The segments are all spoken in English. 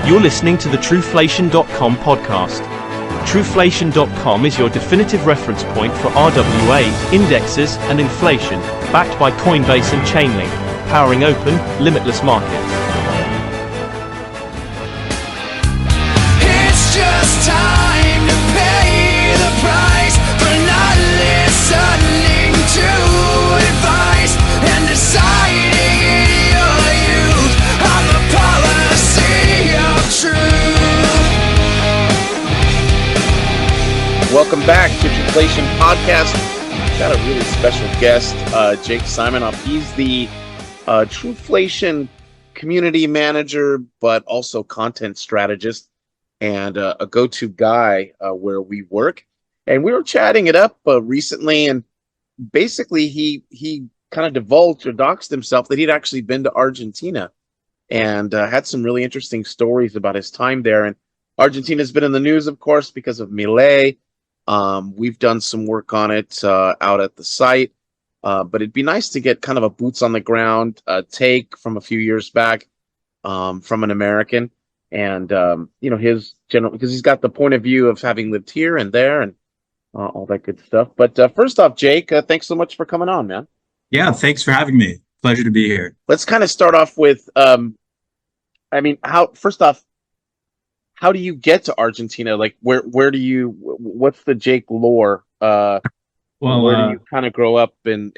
You're listening to the Truflation.com podcast. Truflation.com is your definitive reference point for RWA, indexes, and inflation, backed by Coinbase and Chainlink, powering open, limitless markets. It's just time to pay the price for not listening to advice and deciding in your youth on the policy of truth. Welcome back to Truflation Podcast. Got a really special guest, Jake Simenhoff. He's the Truflation community manager, but also content strategist and a go-to guy where we work. And we were chatting it up recently, and basically he kind of divulged or doxed himself that he'd actually been to Argentina and had some really interesting stories about his time there. And Argentina's been in the news, of course, because of Milei. We've done some work on it out at the site, but it'd be nice to get kind of a boots on the ground take from a few years back from an American, and his general, because he's got the point of view of having lived here and there and all that good stuff. But first off, Jake, thanks so much for coming on, man. Yeah, thanks for having me. Pleasure to be here. Let's kind of start off with, how do you get to Argentina? Like, where do you? What's the Jake lore? Where do you kind of grow up, and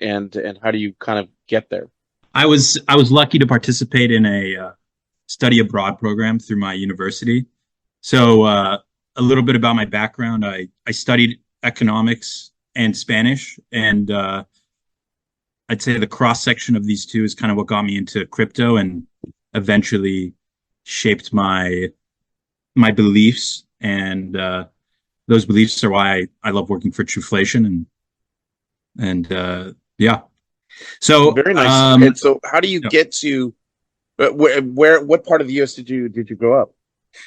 how do you kind of get there? I was lucky to participate in a study abroad program through my university. So a little bit about my background: I studied economics and Spanish, and I'd say the cross section of these two is kind of what got me into crypto and eventually shaped my beliefs, and those beliefs are why I love working for Truflation, and yeah. So very nice. And so, how do you get to what part of the U.S. did you grow up?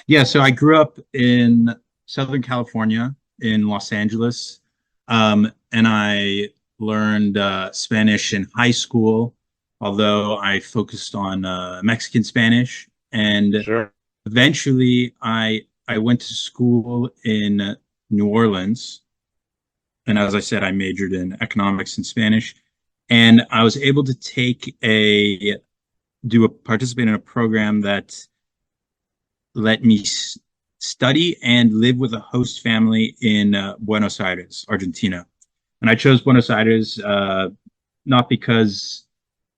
Yeah, so I grew up in Southern California, in Los Angeles, and I learned Spanish in high school, although I focused on Mexican Spanish, and sure. Eventually, I went to school in New Orleans, and as I said, I majored in economics and Spanish, and I was able to participate in a program that let me study and live with a host family in Buenos Aires, Argentina. And I chose Buenos Aires not because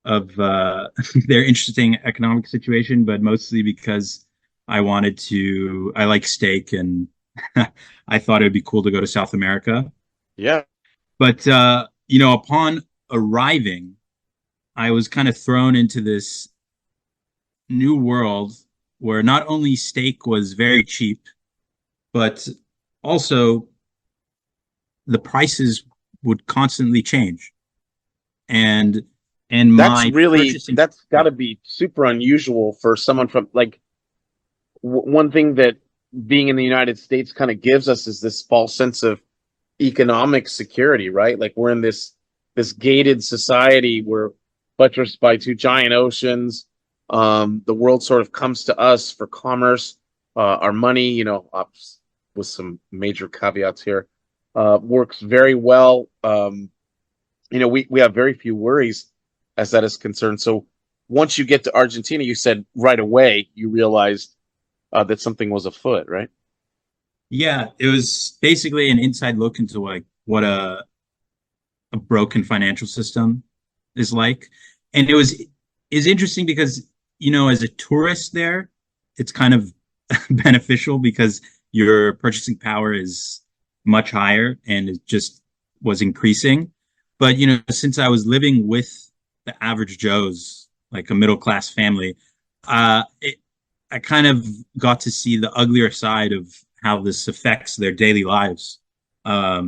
of their interesting economic situation, but mostly because I like steak, and I thought it would be cool to go to South America. Yeah. But, upon arriving, I was kind of thrown into this new world where not only steak was very cheap, but also the prices would constantly change. And that's got to be super unusual for someone from, like, one thing that being in the United States kind of gives us is this false sense of economic security, right? Like, we're in this gated society. We're buttressed by two giant oceans. The world sort of comes to us for commerce. Our money, with some major caveats here, works very well. We have very few worries as that is concerned. So once you get to Argentina, you said right away you realized that something was afoot, right? Yeah, it was basically an inside look into like what a broken financial system is like. And it was interesting because, as a tourist there, it's kind of beneficial because your purchasing power is much higher and it just was increasing. But, since I was living with the average Joes, like a middle-class family, I kind of got to see the uglier side of how this affects their daily lives. They're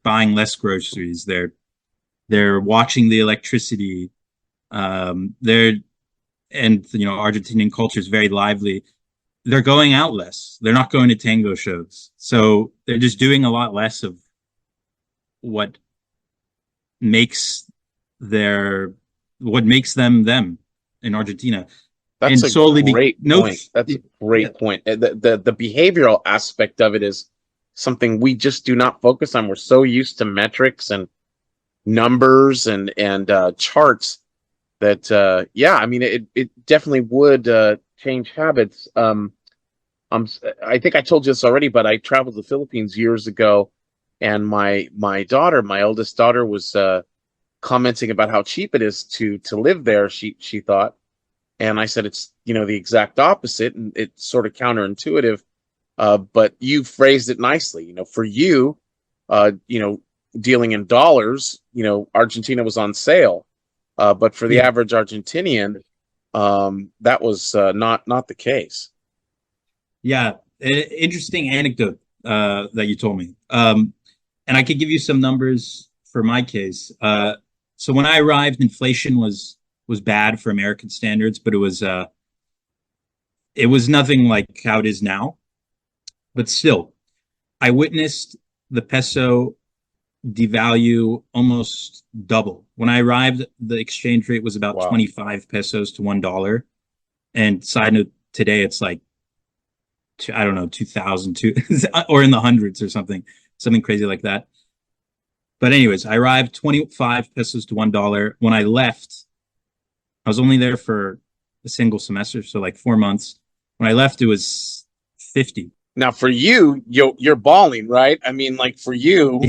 buying less groceries. They're watching the electricity. Argentinian culture is very lively. They're going out less. They're not going to tango shows. So they're just doing a lot less of what makes them in Argentina. That's and a solely great no, point. That's a great yeah, point. The behavioral aspect of it is something we just do not focus on. We're so used to metrics and numbers and charts that yeah, I mean it definitely would change habits. I think I told you this already, but I traveled to the Philippines years ago, and my daughter, my eldest daughter, was commenting about how cheap it is to live there. She thought, and I said it's the exact opposite, and it's sort of counterintuitive. But you phrased it nicely. For you, dealing in dollars, Argentina was on sale. But for the yeah, average Argentinian, that was not the case. yeah. Interesting anecdote that you told me. And I could give you some numbers for my case. So when I arrived, inflation was bad for American standards, but it was nothing like how it is now. But still, I witnessed the peso devalue almost double. When I arrived, the exchange rate was about Wow. 25 pesos to $1. And side note, today it's like, I don't know, 2000 or in the hundreds or something crazy like that. But anyways, I arrived 25 pesos to $1. When I left, I was only there for a single semester, so like 4 months. When I left, it was 50. Now for you, you're balling, right? I mean, like for you,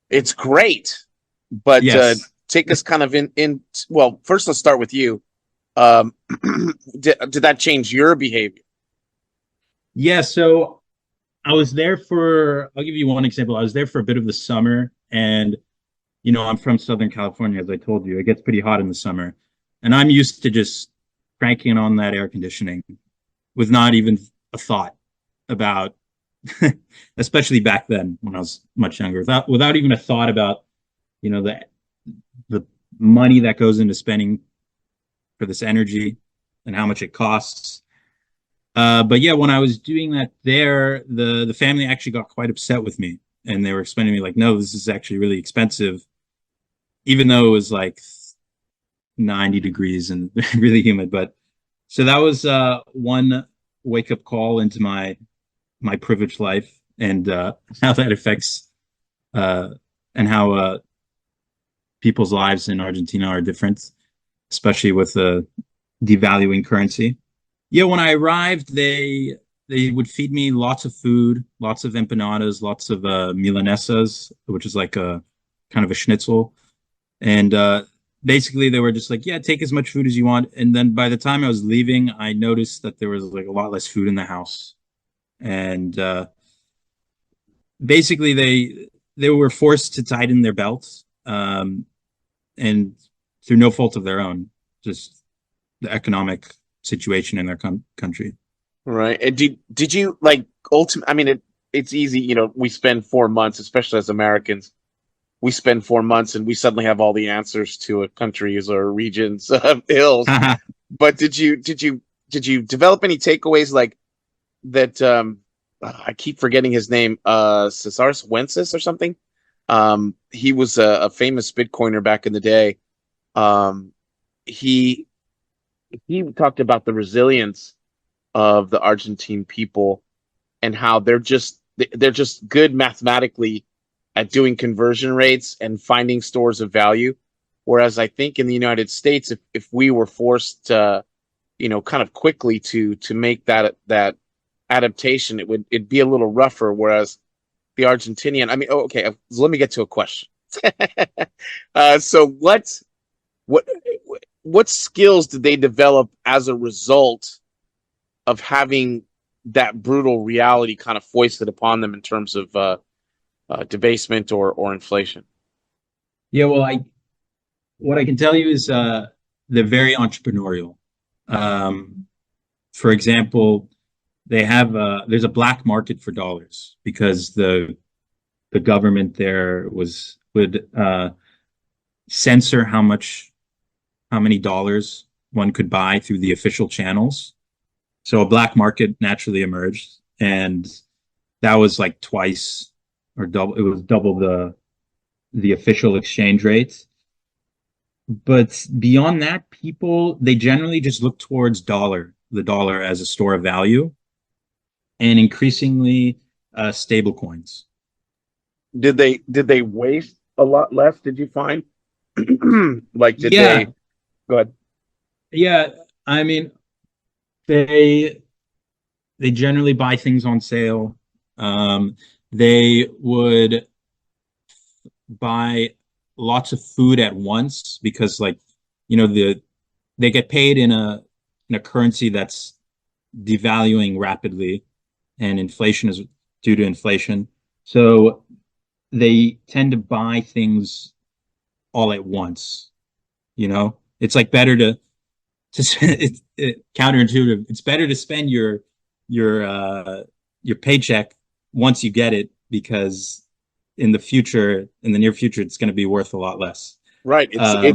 it's great. But Yes. take us kind of in. Well, first let's start with you. Um, did that change your behavior? Yeah, so I was there I'll give you one example. I was there for a bit of the summer, and I'm from Southern California, as I told you. It gets pretty hot in the summer, and I'm used to just cranking on that air conditioning with not even a thought about, especially back then when I was much younger, without even a thought about, the money that goes into spending for this energy and how much it costs. But yeah, when I was doing that there, the family actually got quite upset with me, and they were explaining to me like, no, this is actually really expensive, even though it was like 90 degrees and really humid. But so that was one wake up call into my privileged life, and how that affects and how people's lives in Argentina are different, especially with the devaluing currency. Yeah, when I arrived, they would feed me lots of food, lots of empanadas, lots of milanesas, which is like a kind of a schnitzel. And basically, they were just like, yeah, take as much food as you want. And then by the time I was leaving, I noticed that there was like a lot less food in the house. And basically, they were forced to tighten their belts, and through no fault of their own, just the economic situation in their country. Right. And did you like ultimate? I mean, it's easy. We spend 4 months, especially as Americans. We spend 4 months and we suddenly have all the answers to a country's or region's ills. But did you develop any takeaways like that? I keep forgetting his name. Cesar Wences or something. He was a famous Bitcoiner back in the day. He he talked about the resilience of the Argentine people and how they're just good mathematically at doing conversion rates and finding stores of value. Whereas I think in the United States, if we were forced to, kind of quickly to make that adaptation, it'd be a little rougher. Whereas the Argentinian, I mean, okay, so let me get to a question. So what what skills did they develop as a result of having that brutal reality kind of foisted upon them in terms of debasement or inflation? Yeah, well, what I can tell you is they're very entrepreneurial. Um, for example, there's a black market for dollars because the government there would censor how many dollars one could buy through the official channels. So a black market naturally emerged, and that was like twice or double. It was double the official exchange rate. But beyond that, people they generally just look towards the dollar as a store of value, and increasingly stable coins. Did they waste a lot less? Did you find? Like, did they? Yeah, Go ahead. yeah. I mean, they they generally buy things on sale. They would buy lots of food at once because, like, they get paid in a currency that's devaluing rapidly, and inflation is due to inflation. So they tend to buy things all at once. It's like better to counterintuitive. It's better to spend your your paycheck once you get it, because in the near future, it's going to be worth a lot less. Right. Um,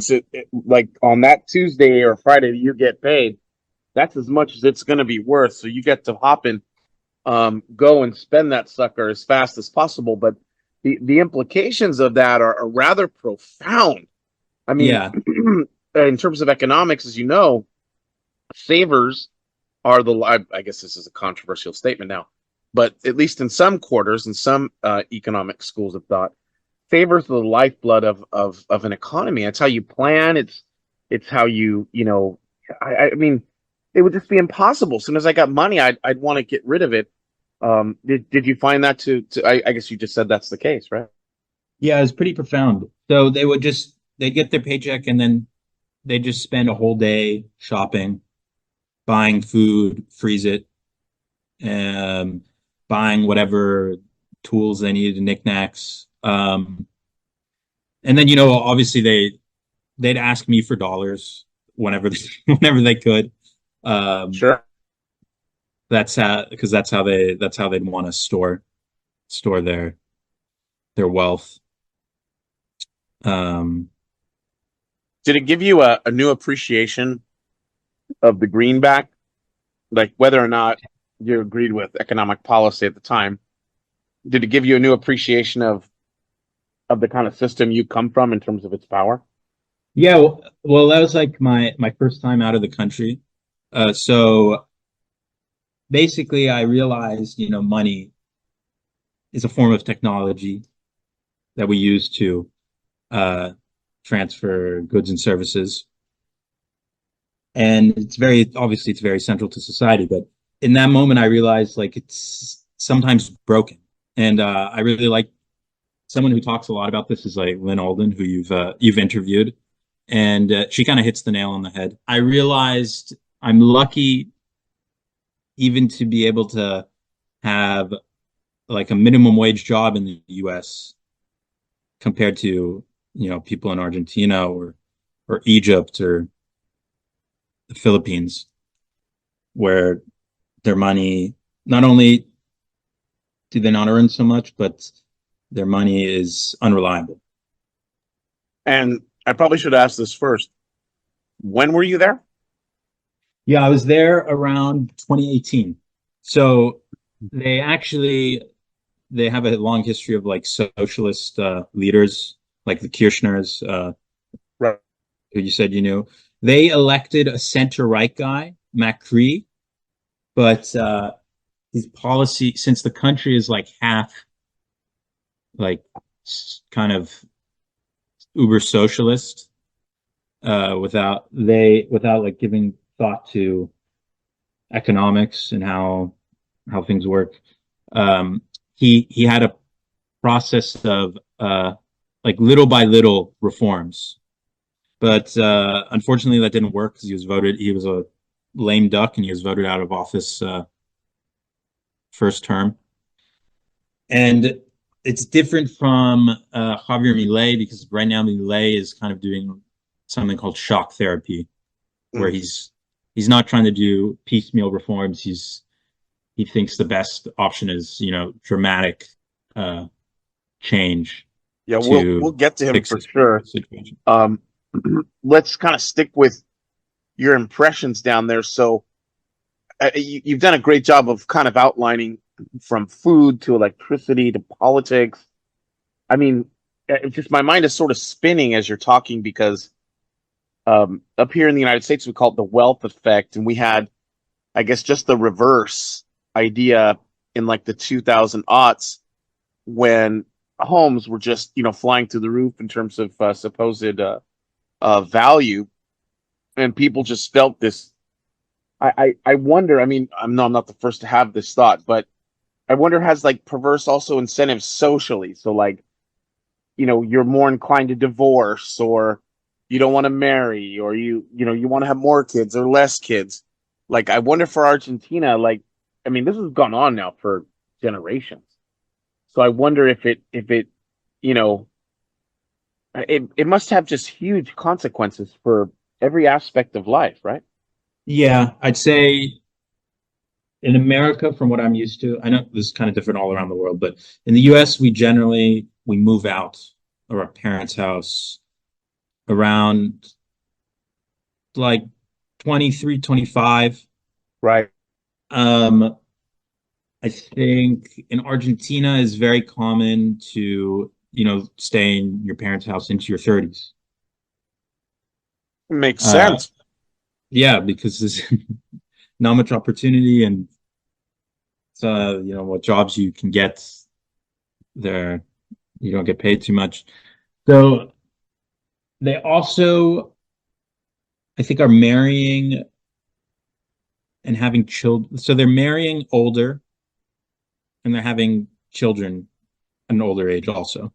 Like on that Tuesday or Friday that you get paid. That's as much as it's going to be worth. So you get to hop in, go and spend that sucker as fast as possible. But the implications of that are rather profound. I mean, yeah, in terms of economics, as you know, savers are I guess this is a controversial statement now, but at least in some quarters and some economic schools of thought, favors are the lifeblood of an economy. It's how you plan. It's how I mean, it would just be impossible. As soon as I got money, I'd want to get rid of it. Did you find that I guess you just said that's the case, right? yeah, it's pretty profound. So they get their paycheck, and then they just spend a whole day shopping, buying food, freeze it, um, buying whatever tools they needed, knickknacks. And then, obviously they'd ask me for dollars whenever whenever they could. Um, Sure. because that's how they'd want to store their wealth. Um, Did it give you a new appreciation of the greenback? Like whether or not you agreed with economic policy at the time, did it give you a new appreciation of the kind of system you come from in terms of its power? yeah, well, that was like my first time out of the country. So basically, I realized, money is a form of technology that we use to uh, transfer goods and services. And it's very central to society. But in that moment, I realized, like, it's sometimes broken. And I really like someone who talks a lot about this is like Lynn Alden, who you've interviewed, and she kind of hits the nail on the head. I realized I'm lucky even to be able to have like a minimum wage job in the U.S. compared to people in Argentina or Egypt or the Philippines, where their money, not only do they not earn so much, but their money is unreliable. And I probably should ask this first. When were you there? Yeah, I was there around 2018. So they have a long history of like socialist leaders, like the Kirchners, Right. who you said you knew. They elected a center right guy, Macri, but his policy, since the country is like half like kind of uber socialist, without like giving thought to economics and how things work. Um, he had a process of like little by little reforms, but unfortunately that didn't work because he was a lame duck, and he was voted out of office first term. And it's different from Javier Milei, because right now Milei is kind of doing something called shock therapy, where Mm. he's not trying to do piecemeal reforms. He thinks the best option is dramatic uh, change Yeah, we'll to get to him fix for the sure. situation. Let's kind of stick with your impressions down there. So you've done a great job of kind of outlining from food to electricity to politics. I mean, it's just my mind is sort of spinning as you're talking because Up here in the United States, we call it the wealth effect, and we had, I guess, just the reverse idea in like the 2000 aughts when homes were just flying through the roof in terms of supposed value, and people just felt this. I wonder. I mean, I'm not the first to have this thought, but I wonder has like perverse also incentives socially. So like, you're more inclined to divorce, or you don't want to marry, or you want to have more kids or less kids. Like, I wonder for Argentina, like, I mean, this has gone on now for generations. So I wonder if you know, it must have just huge consequences for every aspect of life, right? Yeah, I'd say in America, from what I'm used to, I know this is kind of different all around the world, but in the US, we move out of our parents' house around like 23, 25. Right. Um, I think in Argentina is very common to, stay in your parents' house into your 30s. Makes Uh, sense. yeah, because there's not much opportunity and what jobs you can get there, you don't get paid too much. So they also, I think, are marrying and having children. So they're marrying older and they're having children at an older age also.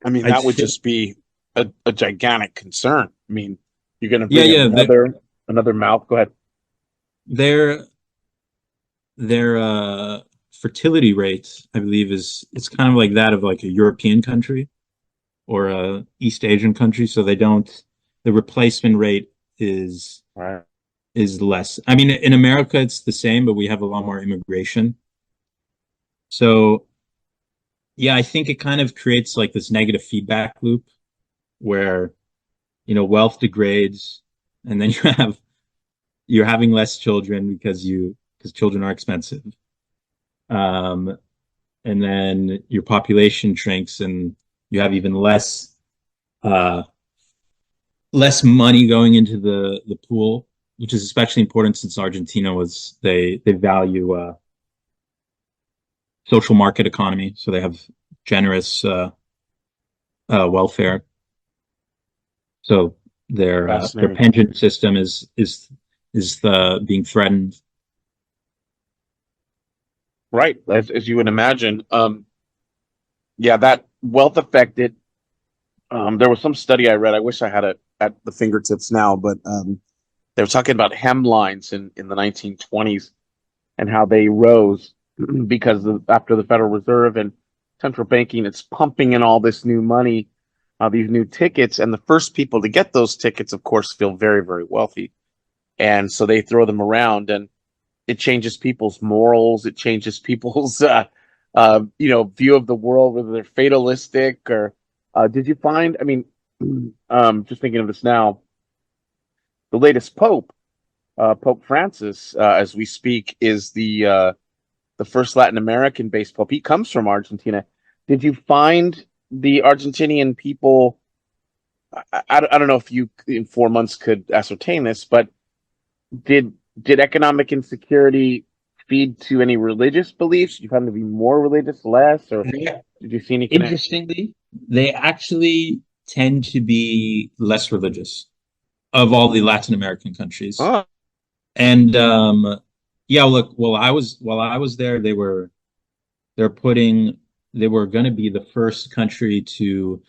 I mean, I'd that would say, just be a gigantic concern. I mean, you're going to yeah, bring yeah, another mouth. Go ahead. their fertility rate, I believe, it's kind of like that of like a European country or a East Asian country. So the replacement rate is Right. is less. I mean, in America, it's the same, but we have a lot more immigration. So, yeah, I think it kind of creates like this negative feedback loop where, wealth degrades and then you're having less children because children are expensive. Um, and then your population shrinks and you have even uh, less money going into the pool, which is especially important since Argentina they value social market economy, so they have generous welfare. So their Fascinating. pension system is being threatened. Right. As you would imagine. Yeah, that wealth affected. There was some study I read. I wish I had it at the fingertips now, but they were talking about hemlines in the 1920s and how they rose because after the Federal Reserve and central banking, it's pumping in all this new money, these new tickets, and the first people to get those tickets, of course, feel very, very wealthy, and so they throw them around, and it changes people's morals. It changes people's view of the world, whether they're fatalistic or. Did you find? I mean, just thinking of this now, the latest pope, Pope Francis, as we speak, is the first Latin American based pope. He comes from Argentina. Did you find the Argentinian people? I don't know if you in 4 months could ascertain this, but did economic insecurity feed to any religious beliefs? Did you find them to be more religious, less, or did you see any connection? Interestingly, they actually tend to be less religious of all the Latin American countries. Oh, And yeah, look, while I was there, they're putting they were going to be the first country to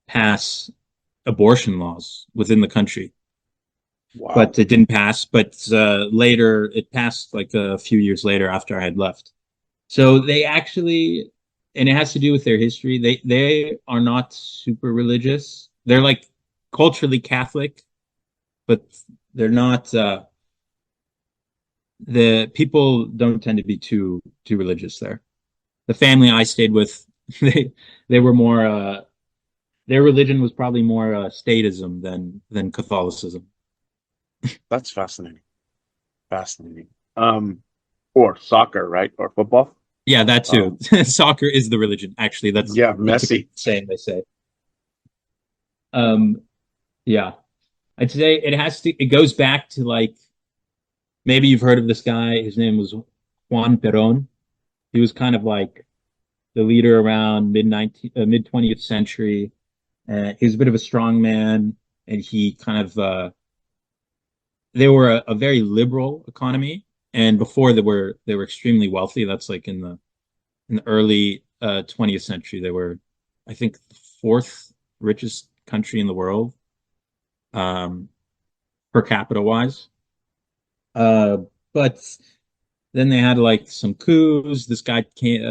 pass abortion laws within the country, wow. but it didn't pass. But later, it passed like a few years later after I had left. So they actually, and it has to do with their history. They are not super religious. They're like culturally Catholic, but they're not. The people don't tend to be too religious there. The family I stayed with, they were more. Their religion was probably more statism than Catholicism. That's fascinating. Fascinating. Or soccer, right? Or football. Yeah, that too. Soccer is the religion. Actually, Yeah, that's a Messi. good saying they say. Um, Yeah. I'd say it goes back to like, maybe you've heard of this guy. His name was Juan Perón. He was kind of like the leader around mid 20th century. He was a bit of a strong man, and he kind of they were a very liberal economy, and before they were extremely wealthy. That's like in the early 20th century. They were, I think, the fourth richest country in the world, um, per capita wise. Uh, but then they had like some coups. This guy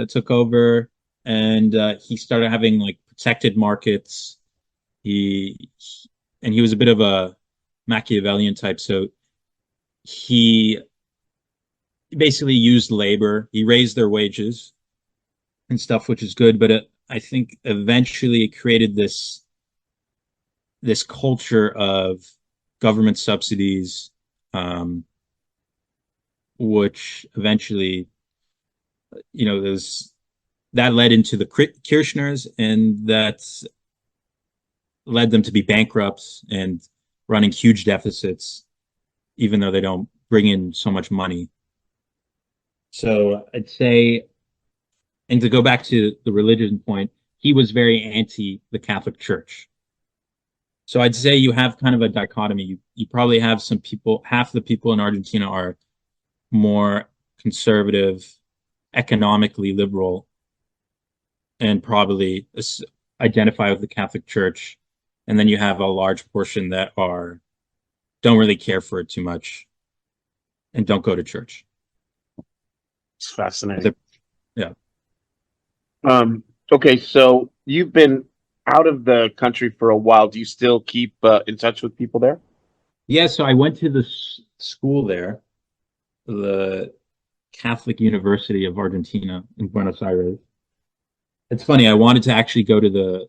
took over, and he started having like protected markets. He and he was a bit of a Machiavellian type, so he basically used labor. He raised their wages and stuff, which is good. But I think eventually it created this culture of government subsidies, um, which eventually, there's that led into the Kirchners, and that's led them to be bankrupt and running huge deficits, even though they don't bring in so much money. So I'd say, and to go back to the religion point, he was very anti the Catholic Church. So I'd say you have kind of a dichotomy. You probably have some people, half the people in Argentina are more conservative, economically liberal, and probably identify with the Catholic Church. And then you have a large portion that don't really care for it too much and don't go to church. It's fascinating. Yeah. Okay, so you've been out of the country for a while. Do you still keep in touch with people there? Yeah, so I went to the school there, the Catholic University of Argentina in Buenos Aires. It's funny, I wanted to actually go to the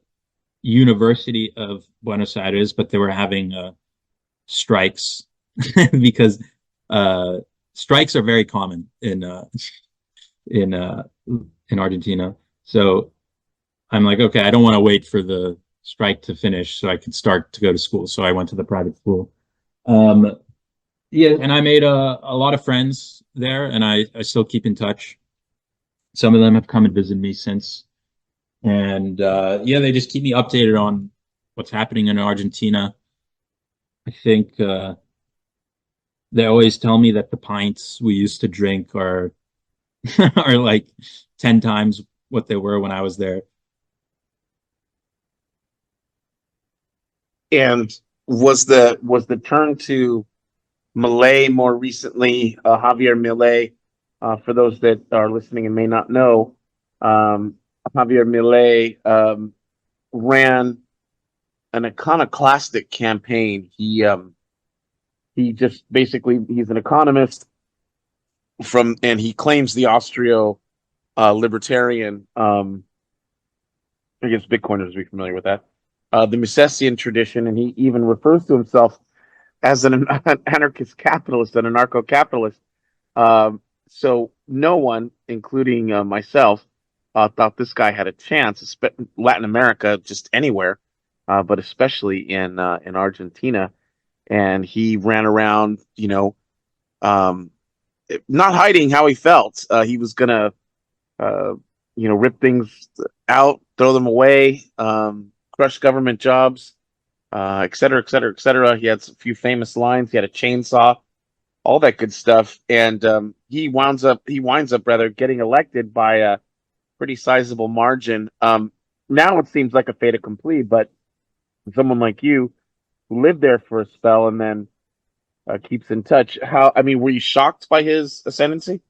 University of Buenos Aires, but they were having strikes because strikes are very common in Argentina. So I'm like, okay, I don't want to wait for the strike to finish so I can start to go to school. So I went to the private school. Yeah, and I made a lot of friends there, and I still keep in touch. Some of them have come and visited me since. And yeah, they just keep me updated on what's happening in Argentina. I think they always tell me that the pints we used to drink are are like 10 times what they were when I was there. And was the turn to Milei more recently, Javier Milei, for those that are listening and may not know, Javier Milei ran an iconoclastic campaign. He just basically, he's an economist and he claims the Austro libertarian, I guess Bitcoiners would be familiar with that, the Misesian tradition, and he even refers to himself as an anarchist capitalist, an anarcho-capitalist. So no one, including myself, thought this guy had a chance, Latin America, just anywhere, but especially in Argentina. And he ran around, not hiding how he felt. He was gonna, rip things out, throw them away, crush government jobs, et cetera, et cetera, et cetera. He had a few famous lines. He had a chainsaw, all that good stuff. And he winds up rather getting elected by a pretty sizable margin. Now it seems like a fait accompli, but someone like you who lived there for a spell and then keeps in touch. Were you shocked by his ascendancy?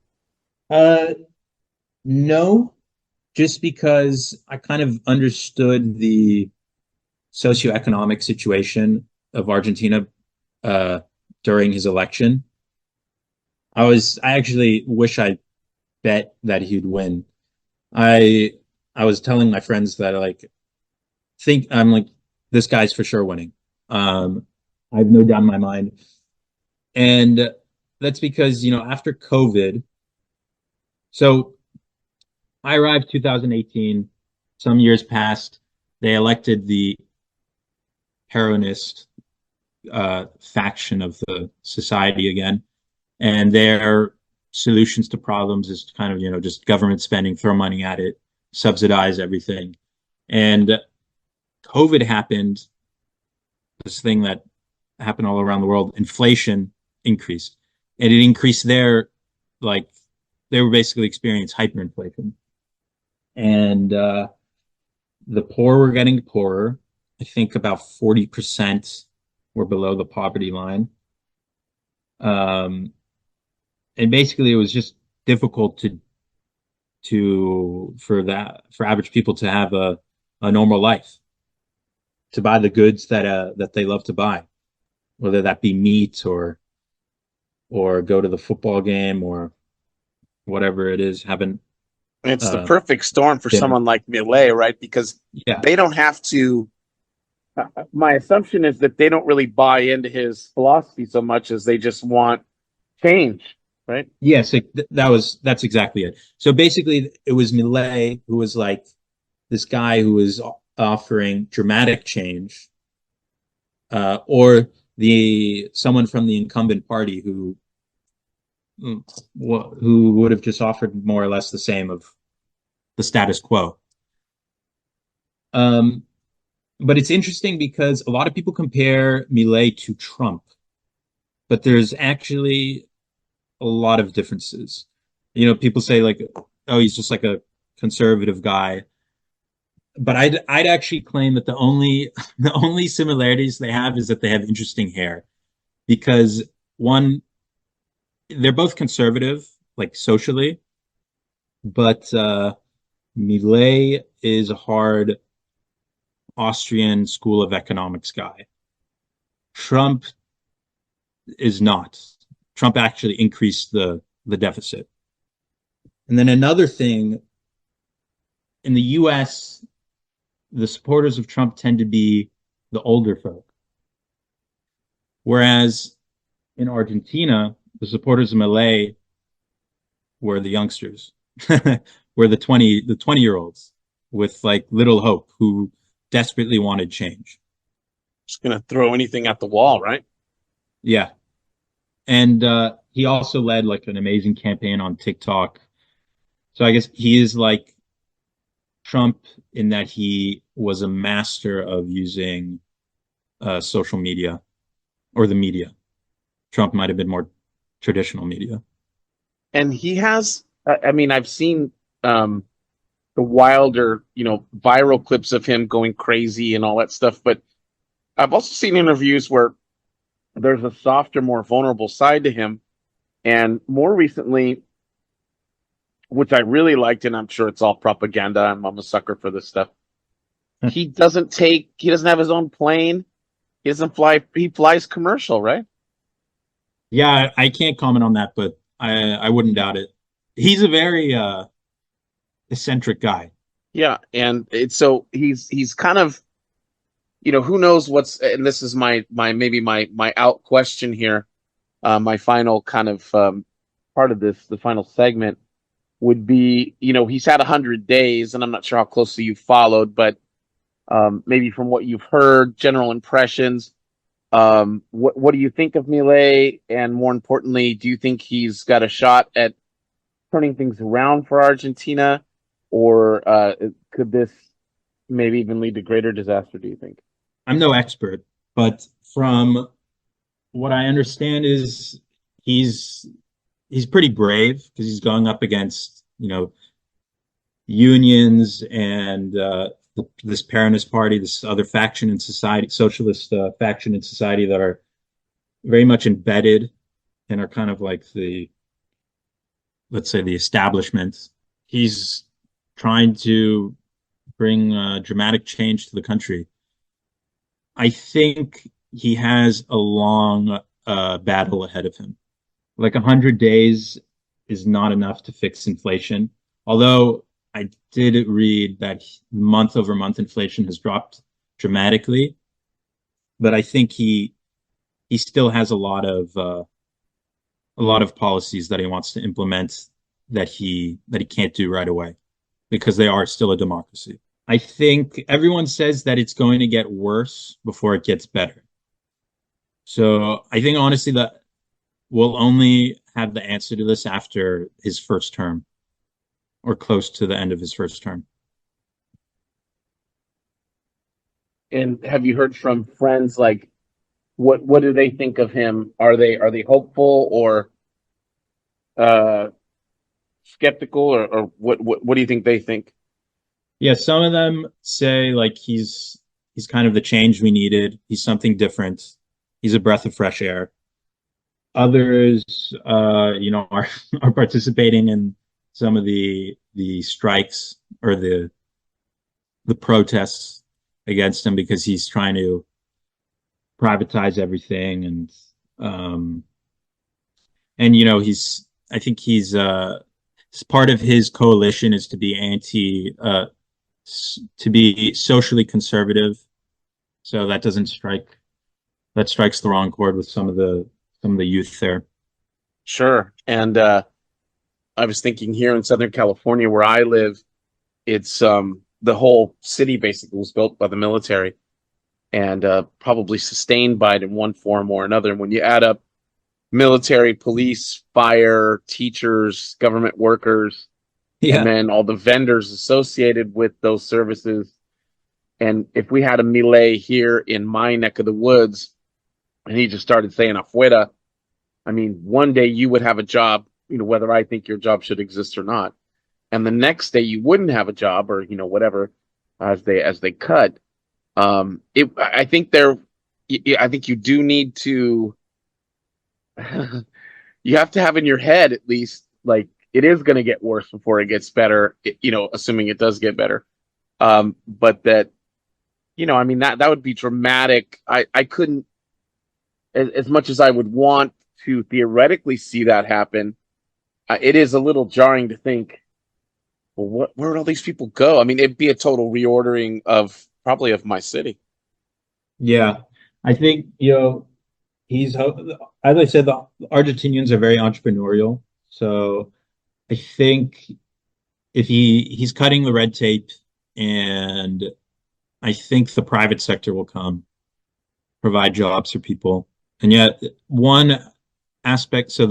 No, just because I kind of understood the socioeconomic situation of Argentina during his election. I actually wish I bet that he'd win. I was telling my friends that I'm like, this guy's for sure winning. I have no doubt in my mind. And that's because, after COVID, so I arrived 2018, some years passed, they elected the Peronist faction of the society again, and their solutions to problems is kind of just government spending, throw money at it, subsidize everything. And COVID happened, this thing that happened all around the world. Inflation increased, and it increased there, like they were basically experiencing hyperinflation, and the poor were getting poorer. I think about 40% were below the poverty line. And basically it was just difficult for average people to have a normal life, to buy the goods that they love to buy, whether that be meat or go to the football game or whatever it is, having It's the perfect storm for dinner. someone like Millet, right? Because Yeah. they don't have to. My assumption is that they don't really buy into his philosophy so much as they just want change, right? Yes, that's exactly it. So basically, it was Millet who was like this guy who was offering dramatic change, or someone from the incumbent party who would have just offered more or less the same of the status quo. But it's interesting because a lot of people compare Millet to Trump, but there's actually a lot of differences. People say like, oh, he's just like a conservative guy. But I'd actually claim that the only similarities they have is that they have interesting hair, because one, they're both conservative, like socially, but Millet is a hard Austrian school of economics guy. Trump is not. Trump actually increased the deficit. And then another thing, in the US, the supporters of Trump tend to be the older folk. Whereas in Argentina, the supporters of Millet were the youngsters, were the 20-year-olds with like little hope, who desperately wanted change. Just gonna throw anything at the wall, right? Yeah. And he also led like an amazing campaign on TikTok. So I guess he is like Trump in that he was a master of using social media, or the media. Trump might have been more traditional media. And he has, I mean, I've seen the wilder, viral clips of him going crazy and all that stuff, but I've also seen interviews where there's a softer, more vulnerable side to him. And more recently, which I really liked, and I'm sure it's all propaganda, I'm a sucker for this stuff. He doesn't have his own plane. He doesn't fly, he flies commercial, right? Yeah, I can't comment on that, but I wouldn't doubt it. He's a very eccentric guy. Yeah, and so he's kind of, who knows what's, and this is my out question here, my final kind of part of this, the final segment would be, he's had 100 days, and I'm not sure how closely you followed, but maybe from what you've heard, general impressions. What do you think of Millet? And more importantly, do you think he's got a shot at turning things around for Argentina? Or could this maybe even lead to greater disaster, do you think? I'm no expert, but from what I understand is he's pretty brave, because he's going up against, unions and this Peronist party, this other faction in society, socialist faction in society, that are very much embedded and are kind of like let's say the establishment. He's trying to bring dramatic change to the country. I think he has a long battle ahead of him. Like 100 days is not enough to fix inflation. Although I did read that month over month inflation has dropped dramatically, but I think he still has a lot of policies that he wants to implement that he can't do right away, because they are still a democracy. I think everyone says that it's going to get worse before it gets better. So I think honestly that we'll only have the answer to this after his first term or close to the end of his first term. And have you heard from friends, like, what do they think of him? Are they hopeful or uh skeptical, or what do you think they think? Yeah, some of them say like he's kind of the change we needed. He's something different. He's a breath of fresh air. Others, are are participating in some of the strikes or the protests against him because he's trying to privatize everything um he's I think he's part of his coalition is to be to be socially conservative. So that strikes the wrong chord with some of the youth there. Sure. And I was thinking here in Southern California where I live, it's the whole city basically was built by the military and probably sustained by it in one form or another. And when you add up military, police, fire, teachers, government workers, and then all the vendors associated with those services. And if we had a Milei here in my neck of the woods and he just started saying afuera, I mean, one day you would have a job, whether I think your job should exist or not. And the next day you wouldn't have a job or, whatever, as they cut. I think you do need to, you have to have in your head, at least, like, it is going to get worse before it gets better, assuming it does get better. But that, I mean, that would be dramatic. I couldn't, as much as I would want to theoretically see that happen, it is a little jarring to think, well, where would all these people go? I mean, it'd be a total reordering of probably of my city. Yeah, I think, he's, as I said, the Argentinians are very entrepreneurial. So I think if he's cutting the red tape, and I think the private sector will come provide jobs for people. And yet one aspect, so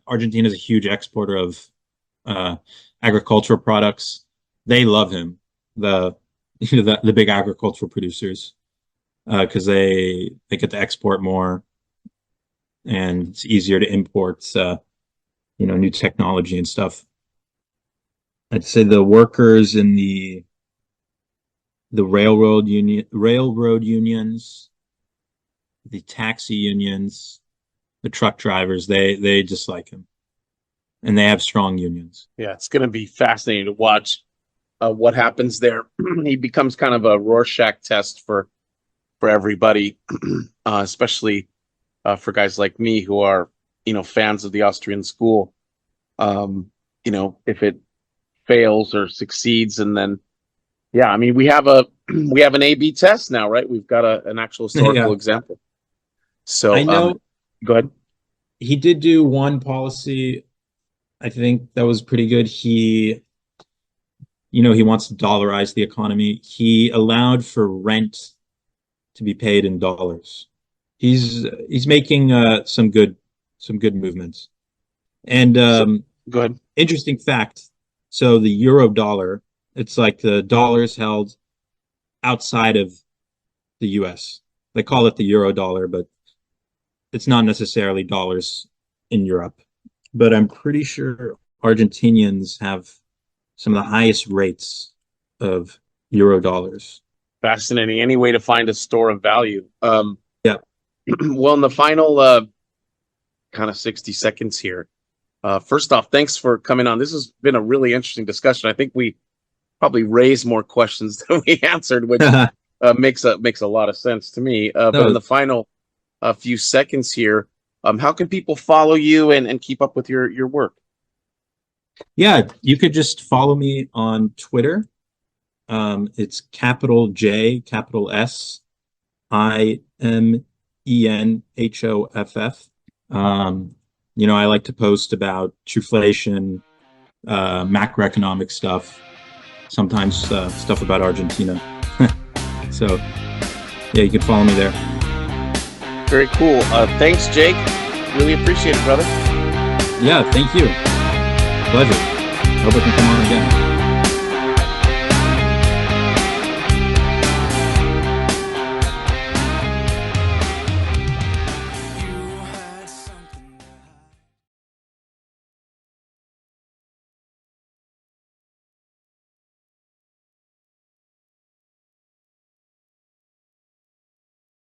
Argentina is a huge exporter of agricultural products. They love him, the big agricultural producers, because they get to export more, and it's easier to import new technology and stuff. I'd say the workers in the railroad unions, the taxi unions, the truck drivers, they just like him, and they have strong unions. Yeah, it's going to be fascinating to watch what happens there. He becomes kind of a Rorschach test for everybody, especially for guys like me who are fans of the Austrian school. If it fails or succeeds, and then I mean, we have an A/B test now, right? We've got an actual historical example. So I know. Go ahead. He did do one policy, I think, that was pretty good. He wants to dollarize the economy. He allowed for rent to be paid in dollars. He's making some good movements. And go ahead. Interesting fact. So the euro dollar, it's like the dollars held outside of the US. They call it the euro dollar, but it's not necessarily dollars in Europe. But I'm pretty sure Argentinians have some of the highest rates of euro dollars. Fascinating. Any way to find a store of value. Yeah. Well, in the final kind of 60 seconds here, first off, thanks for coming on. This has been a really interesting discussion. I think we probably raised more questions than we answered, which makes a lot of sense to me. But in the final few seconds here, how can people follow you and keep up with your work? Yeah, you could just follow me on Twitter. It's capital J, capital S, Imenhoff. I like to post about Truflation, macroeconomic stuff, sometimes stuff about Argentina. So, yeah, you can follow me there. Very cool. Thanks, Jake. Really appreciate it, brother. Yeah, thank you. Pleasure. Hope I can come on again.